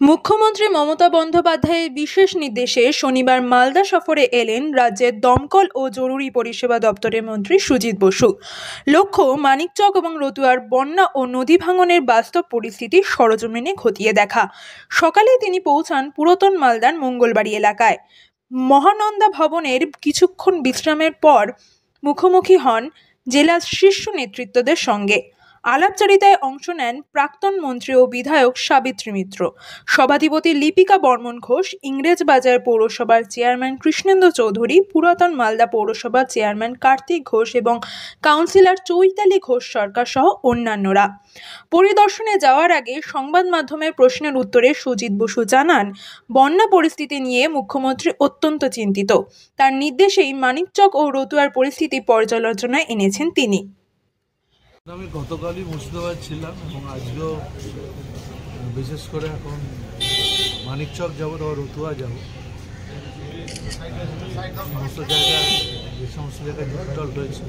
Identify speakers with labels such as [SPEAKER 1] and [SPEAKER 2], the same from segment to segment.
[SPEAKER 1] মুখ্যমন্ত্রী মমতা বন্দ্যোপাধ্যায়ের বিশেষ নির্দেশে শনিবার মালদা সফরে এলেন রাজ্যের দমকল ও জরুরি পরিষেবা দপ্তরের মন্ত্রী সুজিত বসু। লক্ষ্য মানিকচক এবং রতুয়ার বন্যা ও নদী ভাঙনের বাস্তব পরিস্থিতি সরজমিনে খতিয়ে দেখা। সকালে তিনি পৌঁছান পুরাতন মালদার মঙ্গলবাড়ি এলাকায়। মহানন্দা ভবনের কিছুক্ষণ বিশ্রামের পর মুখোমুখি হন জেলার শীর্ষ নেতৃত্বদের সঙ্গে। আলাপচারিতায় অংশ নেন প্রাক্তন মন্ত্রী ও বিধায়ক সাবিত্রী মিত্র, সভাধিপতি লিপিকা বর্মন ঘোষ, ইংরেজবাজার পৌরসভার চেয়ারম্যান কৃষ্ণেন্দু চৌধুরী, পুরাতন মালদা পৌরসভার চেয়ারম্যান কার্তিক ঘোষ এবং কাউন্সিলর চৈতালি ঘোষ সরকার সহ অন্যান্যরা। পরিদর্শনে যাওয়ার আগে সংবাদ মাধ্যমের প্রশ্নের উত্তরে সুজিত বসু জানান, বন্যা পরিস্থিতি নিয়ে মুখ্যমন্ত্রী অত্যন্ত চিন্তিত। তার নির্দেশেই মানিকচক ও রতুয়ার পরিস্থিতি পর্যালোচনায় এনেছেন তিনি।
[SPEAKER 2] আমি গতকালই মুর্শিদাবাদ ছিলাম এবং আজকেও বিশেষ করে এখন মানিকচক যাব, তারপর রতুয়া যাব। সমস্ত জায়গায় যে সমস্ত জায়গায় জল হয়েছে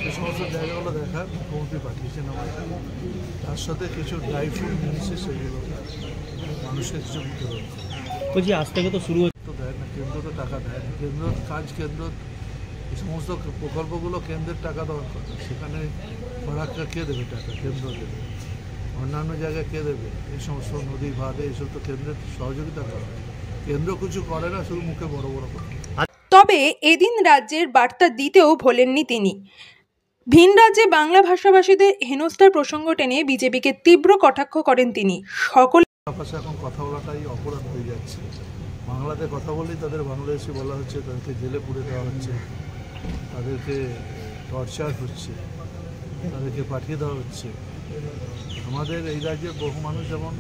[SPEAKER 2] সে সমস্ত জায়গাগুলো দেখার মুখ্যমন্ত্রী পাঠিয়েছেন আমার। তার সাথে কিছু ড্রাই ফ্রুট জিনিস সেগুলো মানুষকে কিছু বিতরণ
[SPEAKER 3] বলছি। আজ থেকে তো শুরু
[SPEAKER 2] তো দেয় না, কেন্দ্র তো টাকা দেয় না। কেন্দ্র কাজ, কেন্দ্র এই সমস্ত প্রকল্পগুলো কেন্দ্রের টাকা দেওয়ার কথা। সেখানে ফরাকটা কে দেবে টাকা? কেন্দ্র দেবে। অন্যান্য জায়গায় কে দেবে? এই সমস্ত নদী বাঁধে এইসব তো কেন্দ্রের সহযোগিতা করে। কেন্দ্র কিছু করে না, শুধু মুখে বড় বড় কথা।
[SPEAKER 1] তবে এদিন রাজ্যের বার্তা দিতেও ভোলেননি তিনি। ভিন রাজ্যে বাংলা ভাষাভাষীদের হেনস্থার প্রসঙ্গ টেনে বিজেপিকে তীব্র কটাক্ষ করেন তিনি। সকল
[SPEAKER 2] ভাষা এখন কথা বলাটাই অপরাধ হয়ে যাচ্ছে। বাংলাতে কথা বলেই তাদের বাংলাদেশি বলা হচ্ছে, তাদেরকে জেলে পুরে দেওয়া হচ্ছে, তাদেরকে টর্চার হচ্ছে, তাদেরকে পাঠিয়ে দেওয়া হচ্ছে। আমাদের এই রাজ্যের বহু মানুষ যেমন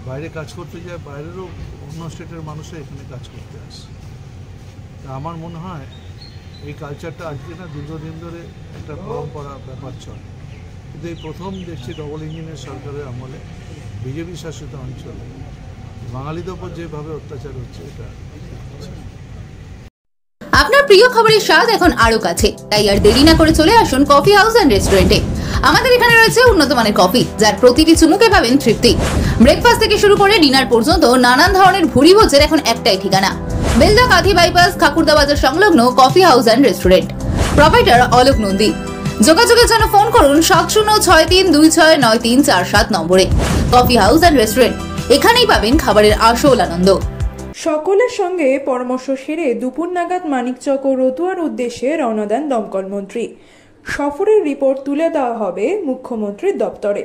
[SPEAKER 2] বাইরে কাজ করতে যায়, বাইরেরও অন্য স্টেটের মানুষও এখানে কাজ করতে আসে। তা আমার মনে হয় এই কালচারটা আজকে না, দীর্ঘদিন ধরে একটা পরম্পরা ব্যাপার চলে। কিন্তু এই প্রথম দেখছি ডবল ইঞ্জিনের সরকারের আমলে বিজেপি শাসিত অঞ্চলে বাঙালিদের উপর যেভাবে অত্যাচার হচ্ছে, এটা
[SPEAKER 4] আপনার প্রিয় খবরের স্বাদ এখন আরো কাছে, তাই আর দেরি না করে চলে আসুন কফি হাউস এন্ড রেস্টুরেন্টে। আমাদের এখানে রয়েছে উন্নত মানের কফি, যার প্রতিটি চুমুকে পাবেন তৃপ্তি। ব্রেকফাস্ট থেকে শুরু করে ডিনার পর্যন্ত নানান ধরনের ভুরি ভোজের এখন একটাই ঠিকানা, বেলদা কাঁথি বাইপাস, খাকুরদা বাজার সংলগ্ন coffee house and restaurant. Proprietor Alok Nandi. যোগাযোগের জন্য ফোন করুন 7063269347 নম্বরে। কফি হাউস এন্ড রেস্টুরেন্ট, এখানেই পাবেন খাবারের আসল আনন্দ।
[SPEAKER 1] সকলের সঙ্গে পরামর্শ সেরে দুপুর নাগাদ মানিকচক ও রতুয়ার উদ্দেশ্যে রওনা দেন দমকল মন্ত্রী। সফরের রিপোর্ট তুলে দেওয়া হবে মুখ্যমন্ত্রীর দপ্তরে।